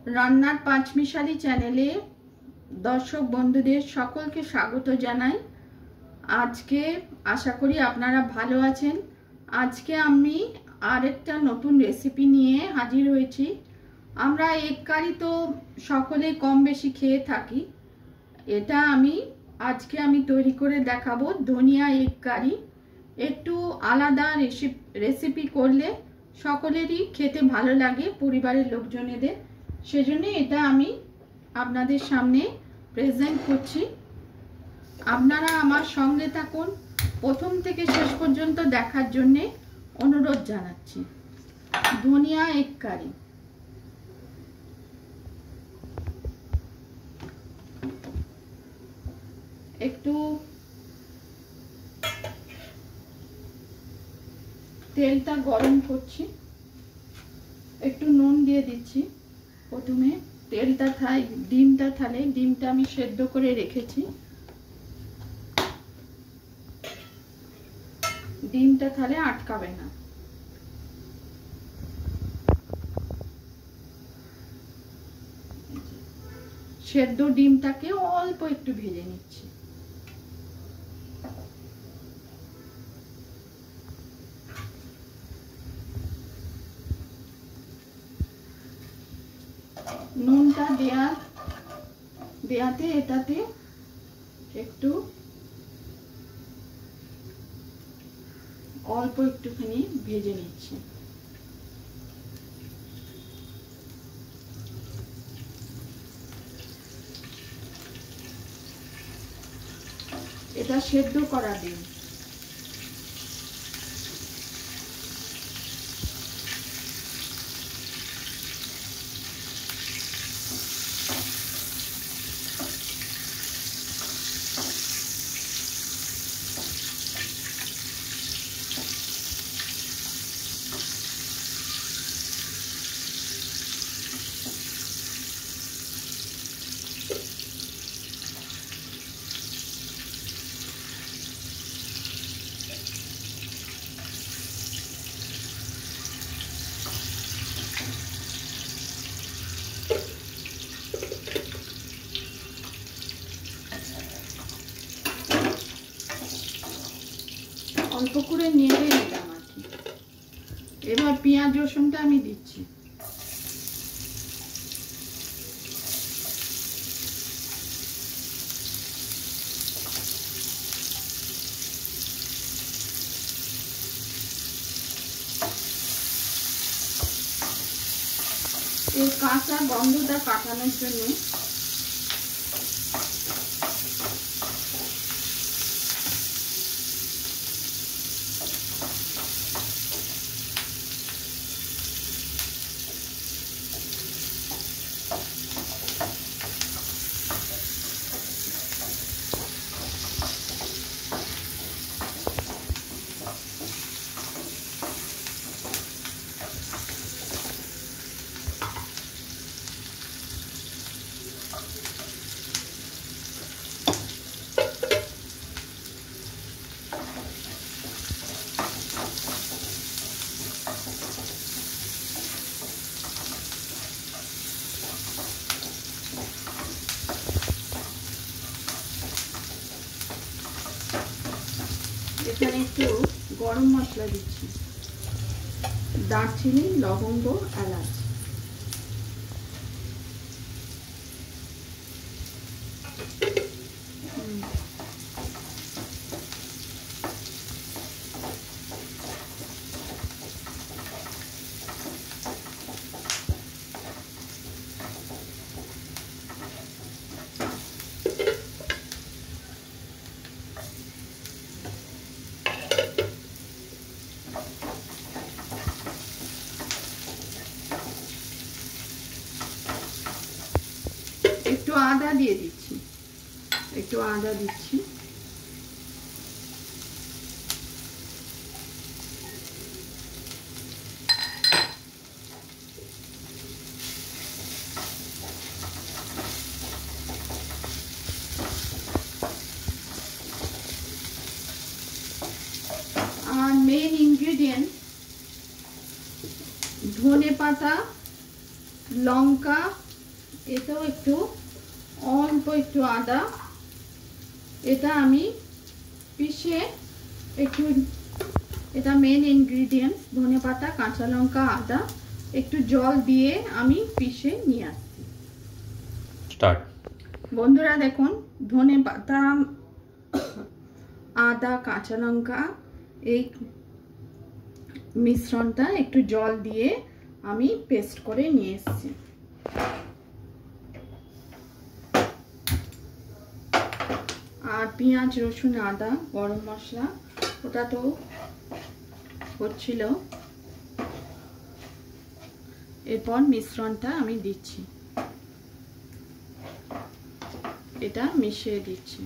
রান্নার পাঁচমিশালি চ্যানেলে দর্শক বন্ধুদের সকলকে স্বাগত জানাই। আজকে আশা করি আপনারা ভালো আছেন। আজকে আমি আরেকটা নতুন রেসিপি নিয়ে হাজির হয়েছি। আমরা এগ কারি তো সকলে কম বেশি খেয়ে থাকি। এটা আজকে আমি তৈরি করে দেখাবো ধনিয়া এগ কারি। একটু আলাদা রেসিপি করলে সকলেরই খেতে ভালো লাগে, পরিবারের লোকজনেদের। সেজন্য এটা আমি আপনাদের সামনে প্রেজেন্ট করছি। আপনারা আমার সঙ্গে থাকুন, প্রথম থেকে শেষ পর্যন্ত দেখার জন্য অনুরোধ জানাচ্ছি। ধনিয়া এগ কারি। একটু তেলটা গরম করছি, একটু নুন দিয়ে দিচ্ছি। প্রথমে তেলটা ডিমটা আমি সেদ্ধ করে রেখেছি। ডিমটা তাহলে আটকাবে না। সেদ্ধ ডিমটাকে অল্প একটু ভেজে নিচ্ছি। নুনটা দেয়াতে এটাতে একটু অল্প একটুখানি ভেজে নিচ্ছি। এটা সেদ্ধ করা ডিম। অল্প করে নেড়ে নিলাম আর কি। এবার পেঁয়াজ রসুনটা আমি দিচ্ছি। এর কাঁচা গন্ধটা কাটানোর জন্য এখানে একটু গরম মশলা দিচ্ছি, দারচিনি, লবঙ্গ, এলাচ। একটু আদা দিয়ে দিচ্ছি, একটু আদা দিচ্ছি। আর মেইন ইনগ্রেডিয়েন্ট ধনে পাতা, লঙ্কা, এতেও একটু অল্প একটু আদা, এটা আমি পিষে একটু, এটা মেন ইনগ্রিডিয়েন্টস, ধনেপাতা, কাঁচা লঙ্কা, আদা, একটু জল দিয়ে আমি পিষে নিয়ে আসছি। স্টার্ট। বন্ধুরা দেখুন, ধনেপাতা, আদা, কাঁচা লঙ্কা, এই মিশ্রণটা একটু জল দিয়ে আমি পেস্ট করে নিয়ে এসেছি। আর পেঁয়াজ, রসুন, আদা, গরম মশলা, ওটা তো হচ্ছিল। এরপর মিশ্রণটা আমি দিচ্ছি, এটা মিশিয়ে দিচ্ছি।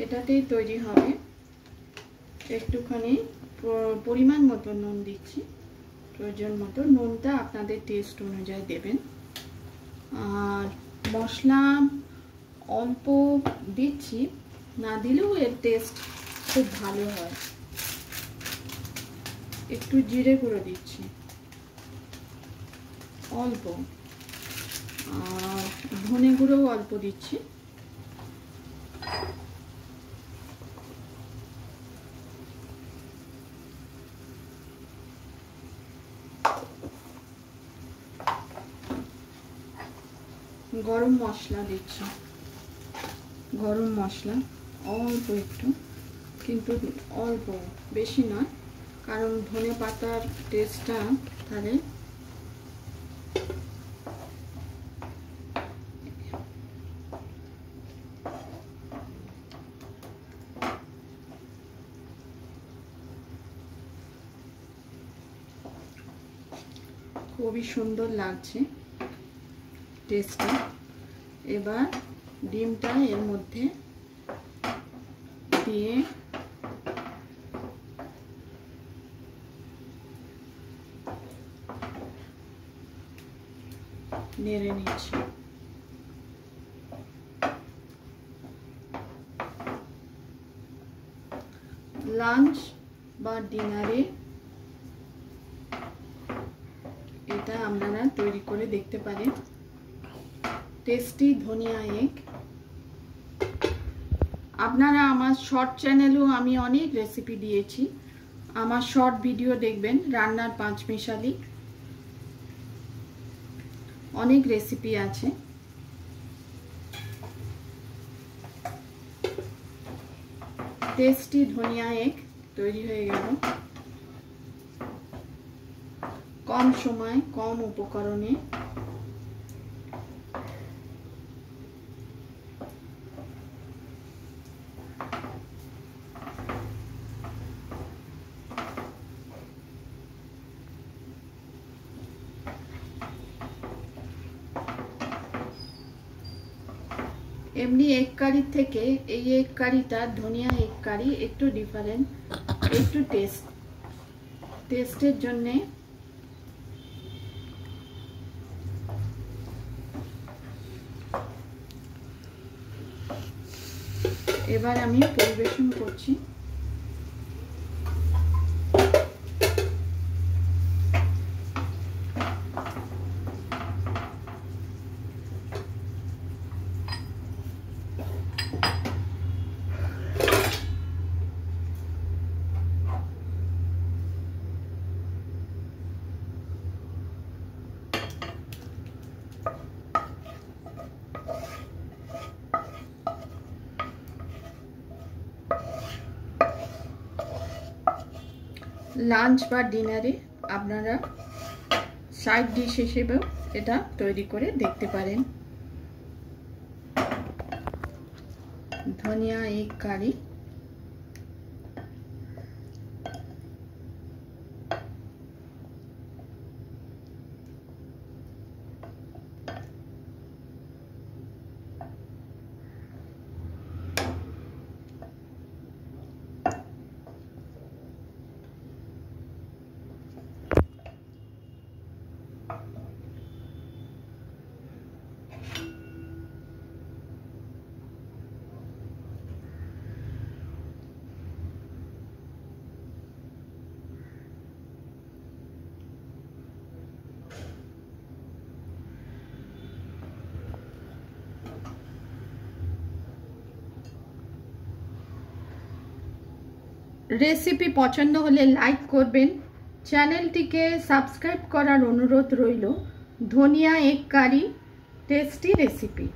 এটাতেই তৈরি হবে। একটুখানি পরিমাণ মতো নুন দিচ্ছি, প্রয়োজন মতো। নুনটা আপনাদের টেস্ট অনুযায়ী দেবেন। আর মশলা অল্প দিচ্ছি, না দিলেও এর টেস্ট খুব ভালো হয়। একটু জিরে গুঁড়ো দিচ্ছি অল্প, আর ধনে গুঁড়োও অল্প দিচ্ছি। গরম মশলা দিচ্ছি, গরম মশলা অল্প একটু, কিন্তু অল্প, বেশি নয়, কারণ ধনে পাতার টেস্টটা তাহলে খুবই সুন্দর লাগছে টেস্টটা। এবার ডিমটা এর মধ্যে দিয়ে নেড়ে নিচ্ছি। লাঞ্চ বা ডিনারে এটা আপনারা তৈরি করে দেখতে পারেন। টেস্টি ধনিয়া এগ। আপনারা আমার শর্ট চ্যানেলেও আমি অনেক রেসিপি দিয়েছি, আমার শর্ট ভিডিও দেখবেন, রান্নার পাঁচমিশালি, অনেক রেসিপি আছে। টেস্টি ধনিয়া এগ তৈরি হয়ে গেল, কম সময় কম উপকরণে। এমনি এগ কারির থেকে এই এগ কারিটা, ধনিয়া এগ কারি, একটু ডিফারেন্ট, একটু টেস্টের জন্যে। এবার আমি পরিবেশন করছি। লাঞ্চ বা ডিনারে আপনারা সাইড ডিশ হিসেবেও এটা তৈরি করে দেখতে পারেন। ধনিয়া এগ কারি। রেসিপি পছন্দ হলে লাইক করবেন, চ্যানেলটিকে সাবস্ক্রাইব করার অনুরোধ রইল। ধনিয়া এগ কারি টেস্টি রেসিপি।